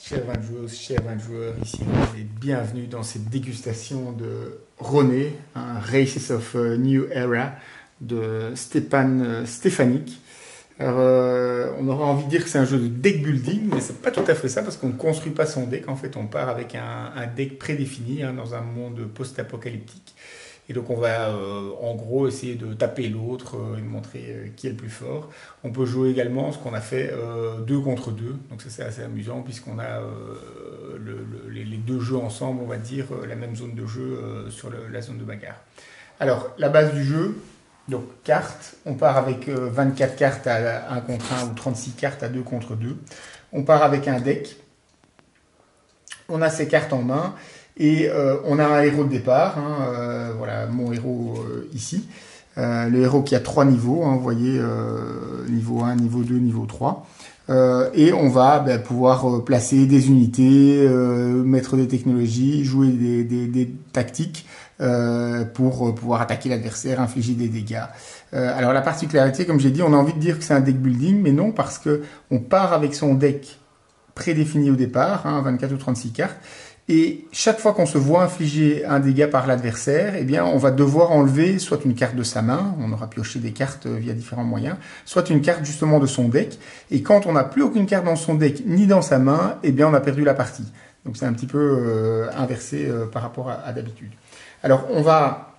Chers joueurs, ici et bienvenue dans cette dégustation de Roné, un Races of New Era de Stepan Stefanic. Alors, on aurait envie de dire que c'est un jeu de deck building, mais c'est pas tout à fait ça parce qu'on ne construit pas son deck. En fait, on part avec un deck prédéfini dans un monde post-apocalyptique. Et donc on va en gros essayer de taper l'autre et de montrer qui est le plus fort. On peut jouer également ce qu'on a fait 2 contre 2. Donc ça c'est assez amusant puisqu'on a les deux jeux ensemble, on va dire, la même zone de jeu sur la zone de bagarre. Alors la base du jeu, donc cartes, on part avec 24 cartes à 1 contre 1 ou 36 cartes à 2 contre 2. On part avec un deck. On a ces cartes en main. Et on a un héros de départ, voilà mon héros ici. Le héros qui a 3 niveaux, vous voyez, niveau 1, niveau 2, niveau 3. Et on va pouvoir placer des unités, mettre des technologies, jouer des tactiques pour pouvoir attaquer l'adversaire, infliger des dégâts. Alors la particularité, comme j'ai dit, on a envie de dire que c'est un deck building, mais non, parce que on part avec son deck prédéfini au départ, 24 ou 36 cartes. Et chaque fois qu'on se voit infliger un dégât par l'adversaire, eh bien, on va devoir enlever soit une carte de sa main, on aura pioché des cartes via différents moyens, soit une carte justement de son deck. Et quand on n'a plus aucune carte dans son deck ni dans sa main, eh bien, on a perdu la partie. Donc c'est un petit peu inversé par rapport à d'habitude. Alors on va,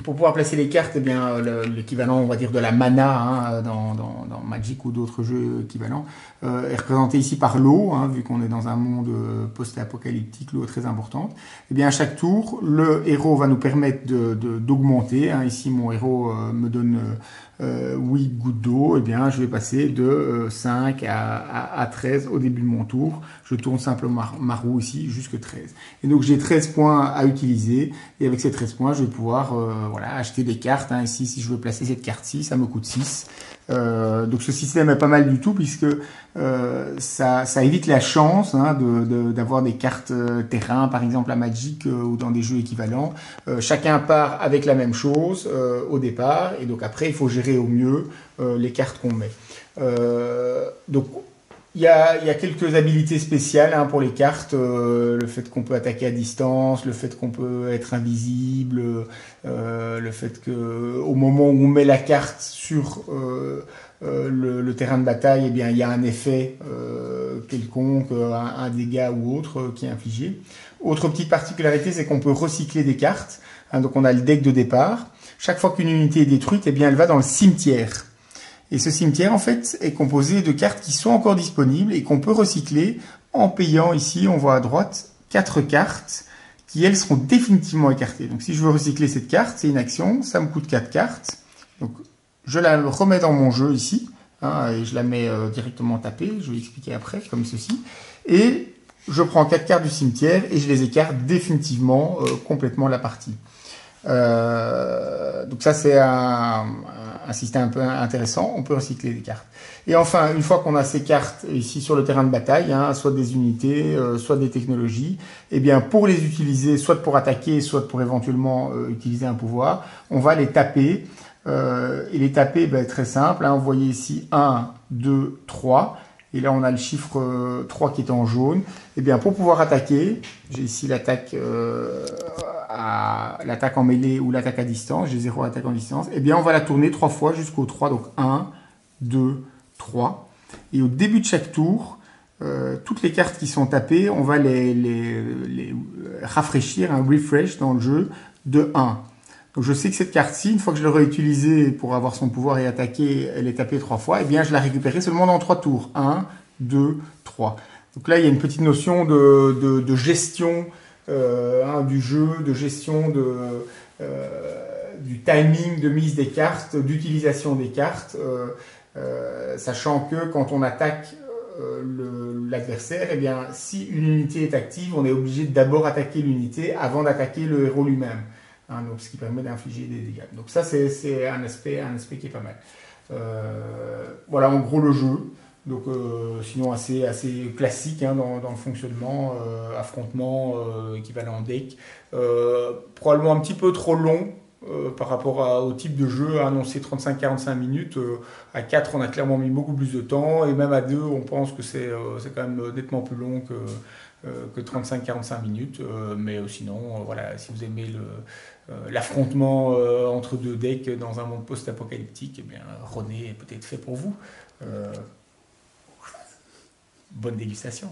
pour pouvoir placer les cartes, eh bien l'équivalent, on va dire, de la mana dans Magic ou d'autres jeux équivalents, est représenté ici par l'eau, vu qu'on est dans un monde post-apocalyptique, l'eau est très importante. Eh bien à chaque tour, le héros va nous permettre d'augmenter. Ici, mon héros me donne 8 gouttes d'eau. Eh bien, je vais passer de 5 à 13 au début de mon tour. Je tourne simplement ma roue ici jusque 13. Et donc j'ai 13 points à utiliser. Et avec ces 13 points, je vais pouvoir acheter des cartes. Ici, si je veux placer cette carte-ci, ça me coûte 6. Donc ce système est pas mal du tout puisque ça évite la chance d'avoir des cartes terrain, par exemple à Magic ou dans des jeux équivalents. Chacun part avec la même chose au départ et donc après il faut gérer au mieux les cartes qu'on met. Donc il y a quelques habilités spéciales pour les cartes, le fait qu'on peut attaquer à distance, le fait qu'on peut être invisible, le fait que au moment où on met la carte sur le terrain de bataille, eh bien il y a un effet quelconque, un dégât ou autre qui est infligé. Autre petite particularité, c'est qu'on peut recycler des cartes. Donc on a le deck de départ. Chaque fois qu'une unité est détruite, eh bien elle va dans le cimetière. Et ce cimetière, en fait, est composé de cartes qui sont encore disponibles et qu'on peut recycler en payant ici, on voit à droite, 4 cartes qui, elles, seront définitivement écartées. Donc, si je veux recycler cette carte, c'est une action, ça me coûte 4 cartes. Donc, je la remets dans mon jeu ici, et je la mets directement tapée, je vais expliquer après, comme ceci. Et je prends 4 cartes du cimetière et je les écarte définitivement, complètement la partie. Donc ça c'est un système un peu intéressant, on peut recycler des cartes. Et enfin, une fois qu'on a ces cartes ici sur le terrain de bataille, soit des unités, soit des technologies, et bien pour les utiliser, soit pour attaquer, soit pour éventuellement utiliser un pouvoir, on va les taper. Et les taper, très simple, vous voyez ici 1, 2, 3. Et là, on a le chiffre 3 qui est en jaune. Et bien, pour pouvoir attaquer, j'ai ici l'attaque en mêlée ou l'attaque à distance. J'ai 0 attaque en distance. Et bien, on va la tourner 3 fois jusqu'au 3. Donc 1, 2, 3. Et au début de chaque tour, toutes les cartes qui sont tapées, on va les rafraîchir, un refresh dans le jeu de 1. Donc je sais que cette carte-ci, une fois que je l'aurai utilisée pour avoir son pouvoir et attaquer, elle est tapée 3 fois, et bien je la récupérerai seulement dans 3 tours. 1, 2, 3. Donc là, il y a une petite notion de gestion du jeu, de gestion du timing de mise des cartes, d'utilisation des cartes, sachant que quand on attaque l'adversaire, eh bien si une unité est active, on est obligé de d'abord attaquer l'unité avant d'attaquer le héros lui-même. Donc, ce qui permet d'infliger des dégâts. Donc ça, c'est un aspect qui est pas mal. Voilà en gros le jeu. Donc sinon assez classique dans le fonctionnement, affrontement, équivalent deck. Probablement un petit peu trop long par rapport au type de jeu annoncé 35-45 minutes. À 4, on a clairement mis beaucoup plus de temps, et même à 2, on pense que c'est quand même nettement plus long que 35-45 minutes. Mais sinon, voilà, si vous aimez l'affrontement entre deux decks dans un monde post-apocalyptique, eh bien, Roné est peut-être fait pour vous. Bonne dégustation.